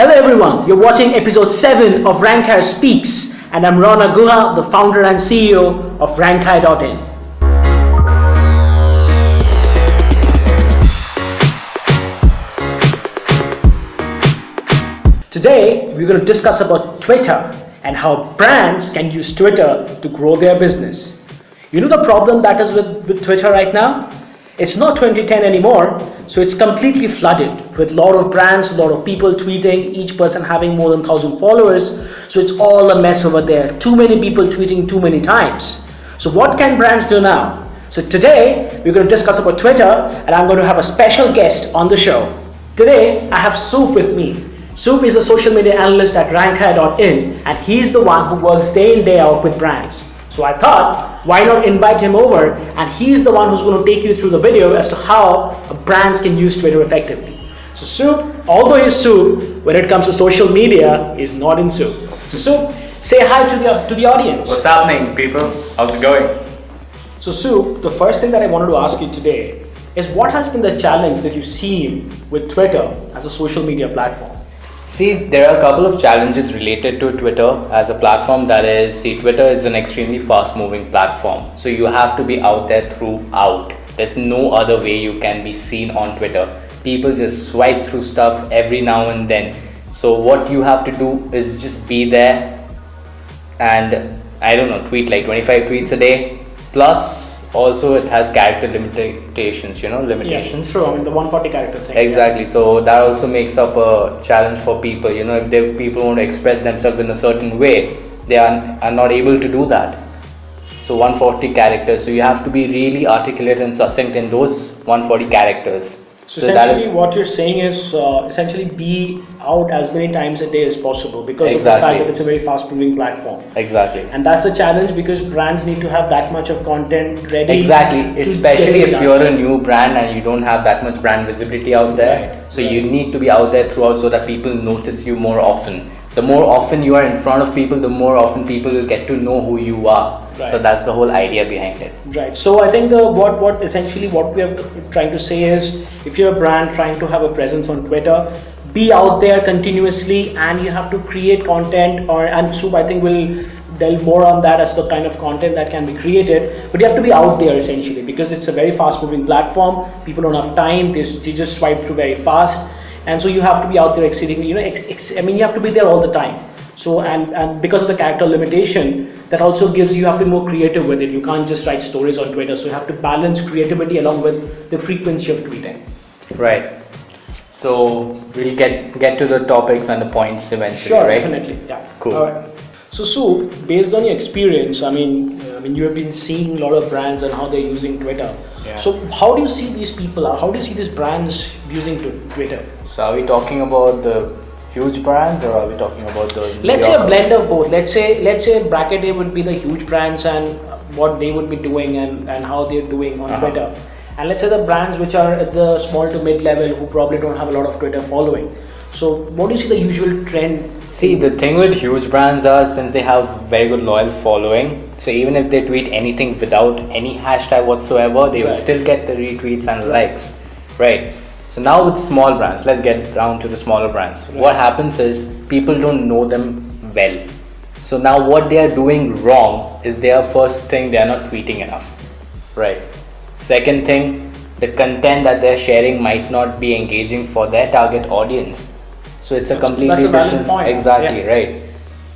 Hello everyone, you're watching episode 7 of RankHigherSpeaks, and I'm Rana Guha, the founder and CEO of RankHigher.in. Today, we're going to discuss about Twitter and how brands can use Twitter to grow their business. You know the problem that is with Twitter right now? It's not 2010 anymore, so it's completely flooded with a lot of brands, a lot of people tweeting, each person having more than 1,000 followers. So it's all a mess over there. Too many people tweeting too many times. So what can brands do now? So today, we're going to discuss about Twitter, and I'm going to have a special guest on the show. Today, I have Soup with me. Soup is a social media analyst at RankHigher.in, and he's the one who works day in, day out with brands. So I thought, why not invite him over, and he's the one who's going to take you through the video as to how brands can use Twitter effectively. So Soup, although he's Soup, when it comes to social media, he's not in Soup. So Soup, say hi to the audience. What's happening, people? How's it going? So Soup, the first thing that I wanted to ask you today is what has been the challenge that you've seen with Twitter as a social media platform? See, there are a couple of challenges related to Twitter as a platform. Twitter is an extremely fast moving platform. So you have to be out there throughout. There's no other way you can be seen on Twitter. People just swipe through stuff every now and then. So what you have to do is just be there and, tweet like 25 tweets a day. Plus, also it has character limitations, limitations. Yeah, true. I mean, the 140 character thing. Exactly. Yeah. So that also makes up a challenge for people. If people want to express themselves in a certain way, they are not able to do that. So 140 characters. So you have to be really articulate and succinct in those 140 characters. So essentially what you're saying is essentially be out as many times a day as possible because of the fact that it's a very fast moving platform. Exactly. And that's a challenge because brands need to have that much of content ready. Exactly. Especially if you're a new brand and you don't have that much brand visibility out there. Right. So you need to be out there throughout so that people notice you more often. The more often you are in front of people, the more often people will get to know who you are. Right. So that's the whole idea behind it. Right. So I think what we are trying to say is, if you're a brand trying to have a presence on Twitter, be out there continuously, and you have to create content. And Soup, I think, will delve more on that as the kind of content that can be created. But you have to be out there essentially because it's a very fast-moving platform. People don't have time. They just swipe through very fast. And so you have to be out there exceedingly, you have to be there all the time. So, and because of the character limitation, that also gives you have to be more creative with it. You can't just write stories on Twitter. So you have to balance creativity along with the frequency of tweeting. Right. So we'll get to the topics and the points eventually, sure, right? Definitely. Yeah. Cool. All right. So Soup, based on your experience, you have been seeing a lot of brands and how they're using Twitter. Yeah. So how do you see these people, or how do you see these brands using Twitter? So are we talking about the huge brands, or are we talking about the... Let's say a blend of both. Let's say bracket A would be the huge brands and what they would be doing and how they're doing on Twitter. And let's say the brands which are at the small to mid level who probably don't have a lot of Twitter following. So what do you see the usual trend? See, the thing with huge brands are, since they have very good loyal following, so even if they tweet anything without any hashtag whatsoever, they will still get the retweets and likes, right? So now with small brands, let's get down to the smaller brands. Right. What happens is people don't know them well. So now what they are doing wrong is their first thing, they are not tweeting enough, right? Second thing, the content that they're sharing might not be engaging for their target audience. So it's a completely different point. Exactly, right.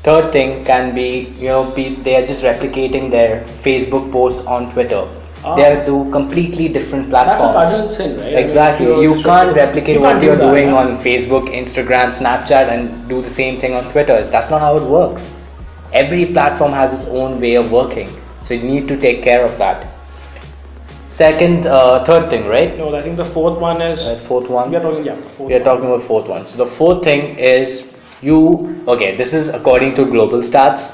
Third thing can be, they are just replicating their Facebook posts on Twitter. They are two completely different platforms. That's a cardinal sin, right? Exactly. You can't replicate what you're doing on Facebook, Instagram, Snapchat and do the same thing on Twitter. That's not how it works. Every platform has its own way of working. So you need to take care of that. Third thing, right? No, I think the fourth one is... fourth one? We are talking about fourth one. So the fourth thing is this is according to global stats.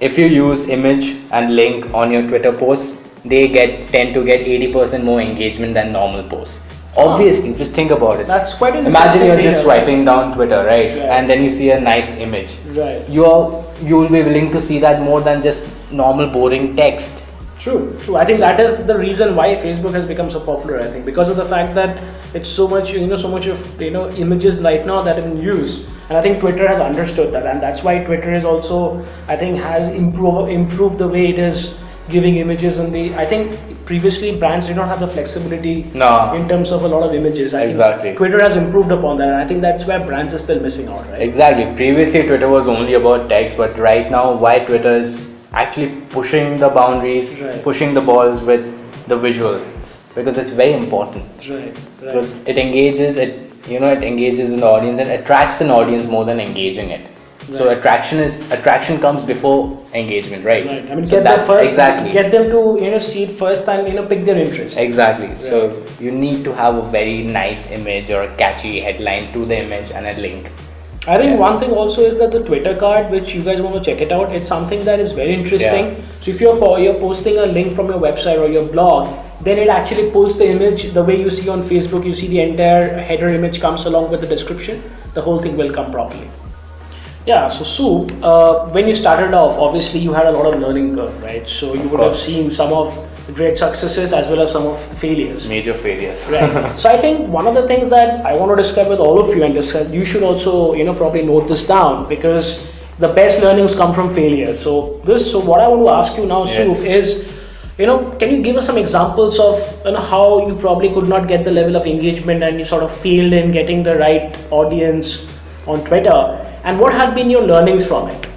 If you use image and link on your Twitter posts, they tend to get 80% more engagement than normal posts. Obviously, just think about it. That's quite an Imagine you're just swiping down Twitter, right? And then you see a nice image. Right. You will be willing to see that more than just normal boring text. True. I think that is the reason why Facebook has become so popular. I think because of the fact that it's so much, so much of images right now that are in use, and I think Twitter has understood that, and that's why Twitter is also, I think, has improved the way it is giving images. And I think previously brands did not have the flexibility in terms of a lot of images. I think Twitter has improved upon that, and I think that's where brands are still missing out, right? Exactly. Previously, Twitter was only about text, but right now, why Twitter is actually pushing the boundaries, pushing the balls with the visuals, because it's very important. Because it engages it engages in the audience and attracts an audience more than engaging it. So attraction comes before engagement, right? I mean, so get them first, get them to see it first and pick their interest. Exactly. So you need to have a very nice image or a catchy headline to the image and a link. I think one thing also is that the Twitter card, which you guys want to check it out, it's something that is very interesting. So if you're posting a link from your website or your blog, then it actually pulls the image the way you see on Facebook. You see the entire header image comes along with the description. The whole thing will come properly. Yeah, so Soup, when you started off, obviously you had a lot of learning curve, right? So you would have seen some of great successes as well as some of failures. Major failures. Right. So I think one of the things that I want to discuss with all of you, and you should also probably note this down, because the best learnings come from failure. So what I want to ask you now, Soup, is can you give us some examples of how you probably could not get the level of engagement and you sort of failed in getting the right audience on Twitter, and what have been your learnings from it?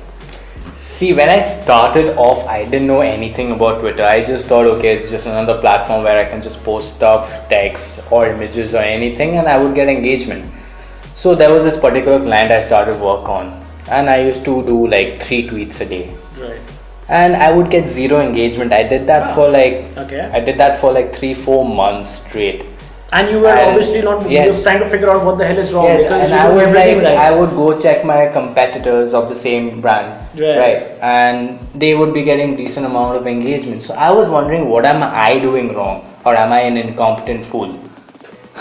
See, when I started off, I didn't know anything about Twitter. I just thought, okay, it's just another platform where I can just post stuff, text or images or anything, and I would get engagement. So there was this particular client I started work on, and I used to do like 3 tweets a day. Right. And I would get 0 engagement. I did that for like 3-4 months straight. And you were obviously not trying to figure out what the hell is wrong. Yes, and I was like, I would go check my competitors of the same brand, right? And they would be getting decent amount of engagement. So I was wondering, what am I doing wrong, or am I an incompetent fool?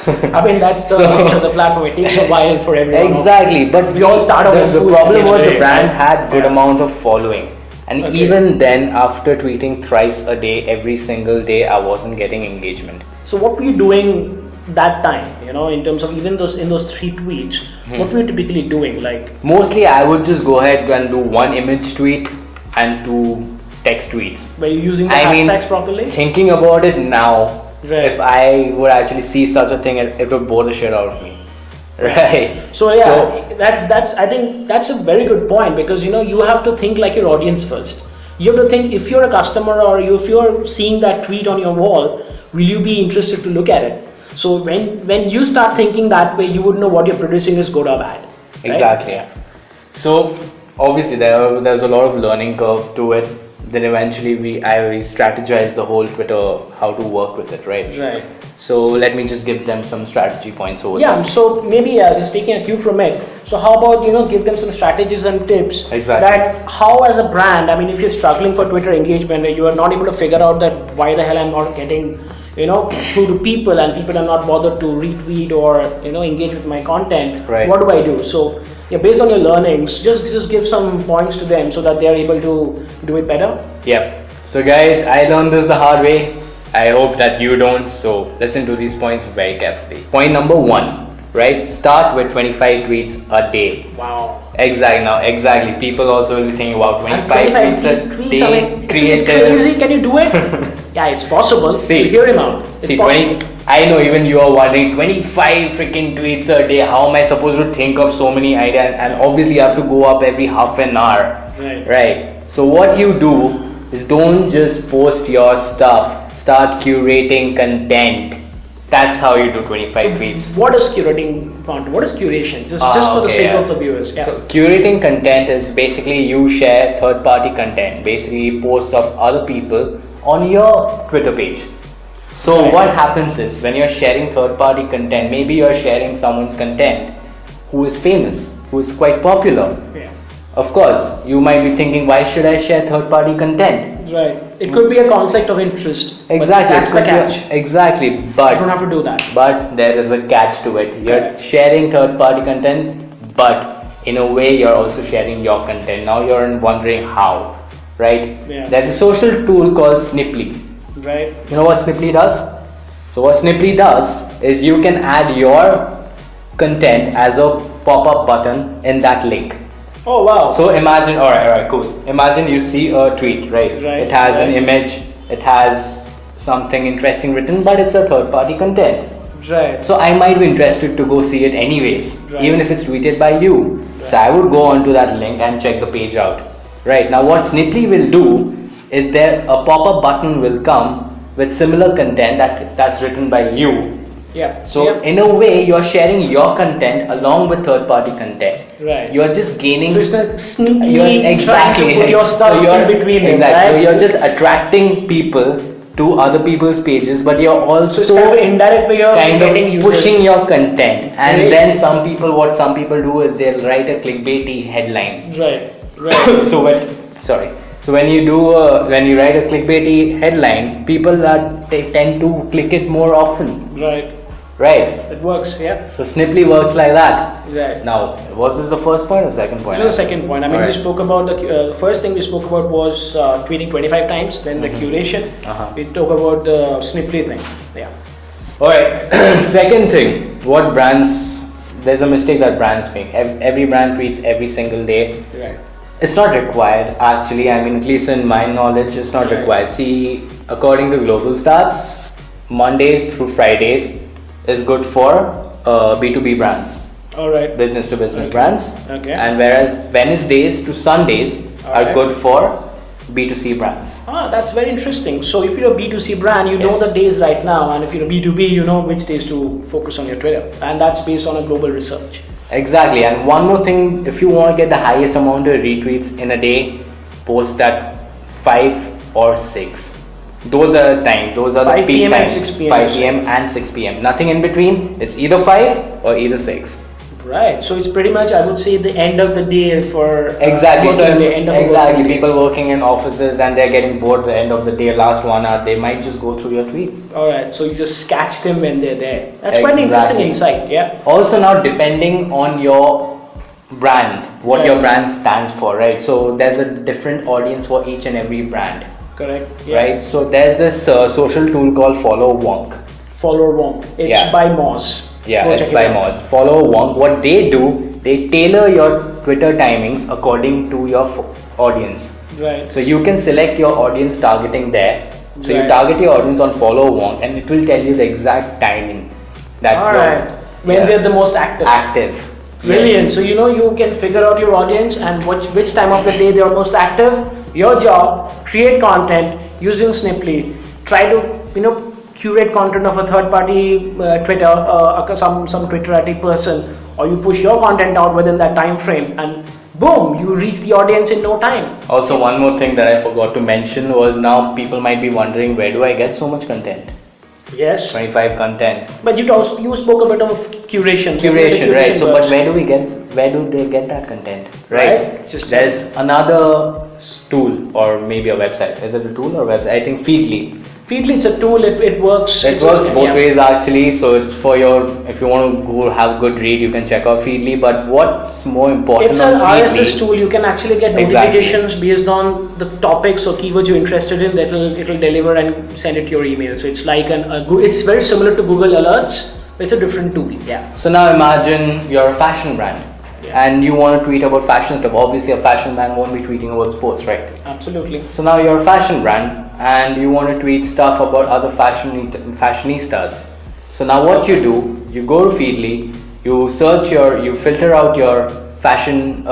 I mean, that's the nature of the platform. It takes a while for everyone. Exactly, but we all start off as the problem was the brand had good amount of following. And even then, after tweeting thrice a day, every single day, I wasn't getting engagement. So what were you doing that time, in terms of even in those 3 tweets, what were you typically doing? Like, mostly I would just go ahead and do 1 image tweet and 2 text tweets. Were you using the hashtags properly? Thinking about it now, if I would actually see such a thing, it would bore the shit out of me. Right. So that's I think that's a very good point, because you have to think like your audience first. You have to think, if you're a customer or if you're seeing that tweet on your wall, will you be interested to look at it? So when you start thinking that way, you would know what you're producing is good or bad. Right? Exactly. So obviously there's a lot of learning curve to it. Then eventually I strategized the whole Twitter, how to work with it, right? Right. So let me just give them some strategy points over this. So maybe just taking a cue from it. So how about give them some strategies and tips that how, as a brand, I mean, if you're struggling for Twitter engagement, you are not able to figure out that why the hell I'm not getting through to people, and people are not bothered to retweet or engage with my content. Right. What do I do? So based on your learnings, just give some points to them so that they are able to do it better. Yep. So guys, I learned this the hard way. I hope that you don't, so listen to these points very carefully. Point number 1, right? Start with 25 tweets a day. Wow. Exactly. People also will be thinking, wow, 25 tweets a day. I mean, crazy. Can you do it? Yeah, it's possible. See, hear him out. It's possible. I know even you are wondering, 25 freaking tweets a day. How am I supposed to think of so many ideas? And obviously, you have to go up every half an hour. Right. So what you do is, don't just post your stuff. Start curating content. That's how you do 25 tweets. What is curating content? What is curation? Just for the sake of the viewers. Yeah. So curating content is basically you share third-party content, basically posts of other people on your Twitter page. So what happens is, when you're sharing third-party content, maybe you're sharing someone's content who is famous, who is quite popular. Yeah. Of course, you might be thinking, why should I share third-party content? Right. It could be a conflict of interest. Exactly. That's the catch. Exactly. But you don't have to do that. But there is a catch to it. You're sharing third-party content, but in a way you're also sharing your content. Now you're wondering how, right? Yeah. There's a social tool called Sniply. Right. You know what Sniply does? So what Sniply does is you can add your content as a pop-up button in that link. Oh wow. So imagine, alright, cool. Imagine you see a tweet, right? It has an image, it has something interesting written, but it's a third-party content. Right. So I might be interested to go see it anyways, Right. even if it's tweeted by you. Right. So I would go onto that link and check the page out. Right, now what Sniply will do is there a pop-up button will come with similar content that's written by you. Yeah. So yeah. in a way, you're sharing your content along with third-party content. Right. You're just gaining. So it's not sneaky You're trying to put your stuff in between them, exactly. right? So you're just attracting people to other people's pages, but you're also So it's kind of indirect way of kind getting of users. pushing your content. And Right. then what some people do is they'll write a clickbaity headline. Right. Right. So when you write a clickbaity headline, people they tend to click it more often. Right. Right. It works. Yeah. So Sniply works like that. Right. Now, was this the first point or second point? This is the second point. I mean, Alright. we spoke about the first thing we spoke about was tweeting 25 times, then the curation. Uh-huh. We talk about the Sniply thing. Yeah. Alright, second thing, what brands, there's a mistake that brands make. Every brand tweets every single day. Right. It's not required actually, I mean, at least in my knowledge, it's not Right. required. See, according to global stats, Mondays through Fridays is good for B2B brands, All right. business to business Okay. brands. Okay. And whereas Wednesdays to Sundays are Alright. good for B2C brands. That's very interesting. So if you're a B2C brand, you know Yes. the days right now, and if you're a B2B, you know which days to focus on your Twitter, and that's based on a global research. Exactly, and one more thing, if you want to get the highest amount of retweets in a day, post at 5 or 6. Those are the times, those are the 5 peak PM and times. 6 PM. 5 PM and 6 PM. Nothing in between, it's either 5 or either 6. Right. So it's pretty much, I would say, the end of the day for Exactly, so working day, end of a exactly, working day. people working in offices and they're getting bored at the end of the day, last 1 hour, they might just go through your tweet. All right. So you just catch them when they're there. That's quite an interesting Exactly. insight. Yeah. Also now depending on your brand, what your Right. brand stands for, right? So there's a different audience for each and every brand. Correct. Yeah. Right, so there's this social tool called Follow Wonk. Follow Wonk. It's Yeah. by Moz. Yeah, Go it's check by it out. Moz. Follow Wonk. What they do, they tailor your Twitter timings according to your audience. Right. So you can select your audience targeting there. So you Right. target your audience on Follow Wonk, and it will tell you the exact timing that All you're- right. When yeah, they're the most active. active. Brilliant. Yes. So you can figure out your audience and which time of the day they are most active. Your job, create content using Sniply. Try to curate content of a third-party Twitter, some Twitterati person, or you push your content out within that time frame, and boom, you reach the audience in no time. Also, one more thing that I forgot to mention was now people might be wondering, where do I get so much content? Yes. 25 content. But you spoke a bit of curation. Curation, right? So, but works. where do they get that content, right? Right. Just there's another tool or maybe a website. Is it a tool or website? I think Feedly. Feedly, it's a tool. It works. It works both ways actually. So it's for if you want to go have good read, you can check out Feedly. But what's more important It's on an Feedly? RSS tool. You can actually get Exactly. notifications based on the topics or keywords you're interested in. It'll deliver and send it to your email. So it's like it's very similar to Google Alerts. It's a different tool. Yeah. So now imagine you're a fashion brand. Yeah. And you want to tweet about fashion stuff. Obviously, a fashion brand won't be tweeting about sports, right? Absolutely. So now you're a fashion brand and you want to tweet stuff about other fashionistas. So now what you do, you go to Feedly, you filter out your fashion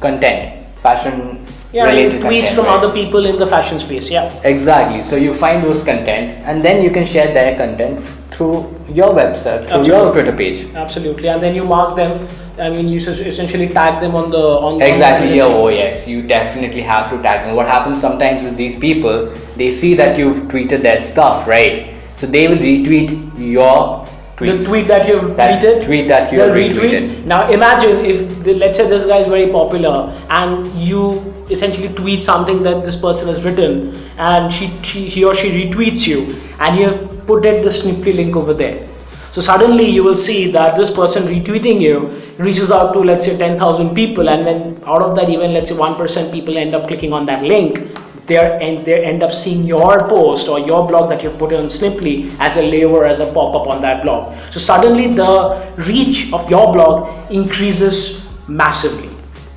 content, fashion Yeah, you related tweets content, from right? other people in the fashion space. Yeah. Exactly. So you find those content and then you can share their content through your website, through your Absolutely. Twitter page. Absolutely. And then you mark them. I mean, you essentially tag them on the Exactly. Yeah. on the- Oh yes. You definitely have to tag them. What happens sometimes is these people, they see that you've tweeted their stuff, right? So they will retweet your tweets. The tweet that you've That tweeted, tweet that you they'll have retweet. retweeted. Now imagine if let's say this guy is very popular and you essentially tweet something that this person has written, and he or she retweets you, and you have put the Sniply link over there. So suddenly you will see that this person retweeting you reaches out to, let's say, 10,000 people, and then out of that, even let's say 1% people end up clicking on that link, they end up seeing your post or your blog that you put on Sniply as a layer, as a pop-up on that blog. So suddenly the reach of your blog increases massively,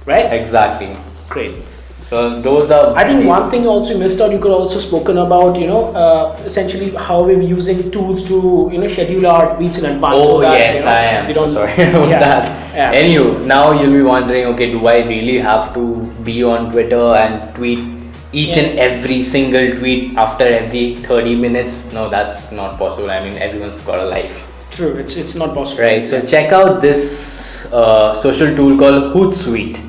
right? Exactly. Great. So those are. I think one thing also you missed out. You could also spoken about, essentially how we're using tools to, schedule our tweets in advance. Oh so that, yes, I am. We don't, so sorry about that. Yeah. Anywho, now you'll be wondering, okay, do I really have to be on Twitter and tweet each and every single tweet after every 30 minutes? No, that's not possible. I mean, everyone's got a life. True, it's not possible. Right. So check out this social tool called Hootsuite.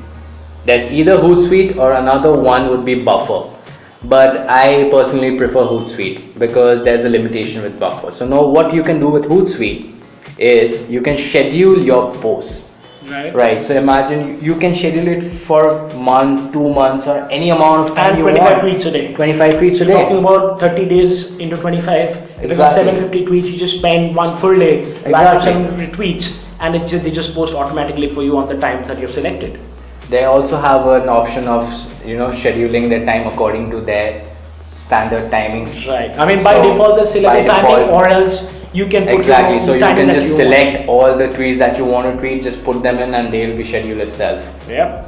There's either Hootsuite or another one would be Buffer, but I personally prefer Hootsuite because there's a limitation with Buffer. So now what you can do with Hootsuite is you can schedule your posts. Right. So imagine you can schedule it for a month, 2 months, or any amount of time and you 25 want. tweets a day. 25 tweets a day. Talking about 30 days into 25. If you have 750 tweets, you just spend one full day. Exactly. 750 tweets, and they just post automatically for you on the times that you've selected. They also have an option of scheduling their time according to their standard timings. Right. I mean, by default, the selected timing, or else you can put exactly. So you can just select want. all the tweets that you want to tweet, just put them in, and they'll be scheduled itself. Yeah.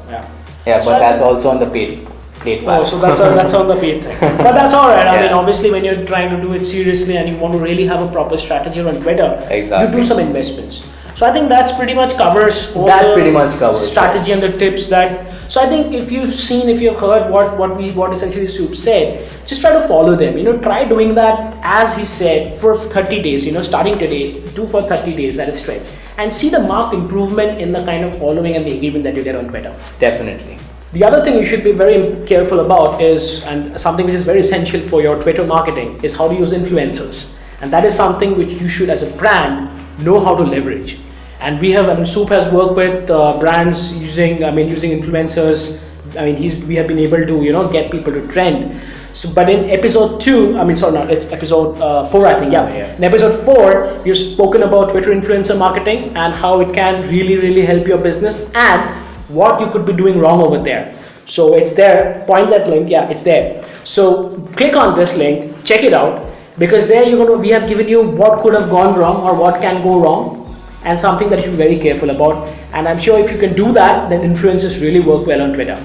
Yeah, but that's also on the paid plan. Oh, so that's on the paid thing. But that's all right. I mean, obviously, when you're trying to do it seriously and you want to really have a proper strategy on Twitter, you do some investments. So I think that's pretty much covers all the strategy and the tips that. So I think if you've heard what essentially Soup said, just try to follow them. Try doing that as he said for 30 days. Starting today, do for 30 days at a stretch, and see the marked improvement in the kind of following and the engagement that you get on Twitter. Definitely. The other thing you should be very careful about is, and something which is very essential for your Twitter marketing, is how to use influencers, and that is something which you should, as a brand, know how to leverage. And Soup has worked with brands using influencers. We have been able to get people to trend. So, but in episode 2, it's episode 4, I think. Yeah. In episode 4, we've spoken about Twitter influencer marketing and how it can really help your business and what you could be doing wrong over there. So it's there. Point that link. Yeah, it's there. So click on this link. Check it out, because there we have given you what could have gone wrong or what can go wrong, and something that you should be very careful about. And I'm sure if you can do that, then influencers really work well on Twitter.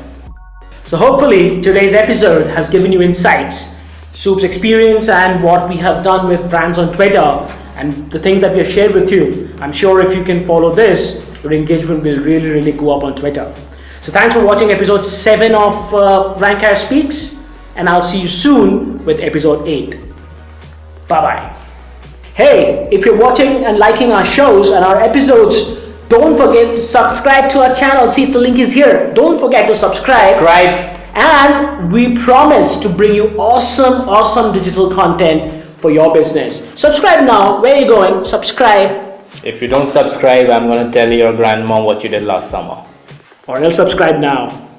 So hopefully today's episode has given you insights, Soup's experience, and what we have done with brands on Twitter, and the things that we have shared with you. I'm sure if you can follow this, your engagement will really go up on Twitter. So thanks for watching episode 7 of RankHigherSpeaks, and I'll see you soon with episode 8. Bye-bye. Hey, if you're watching and liking our shows and our episodes, don't forget to subscribe to our channel. See if the link is here. Don't forget to subscribe. And we promise to bring you awesome digital content for your business. Subscribe now. Where are you going? Subscribe. If you don't subscribe, I'm going to tell your grandma what you did last summer. Or else subscribe now.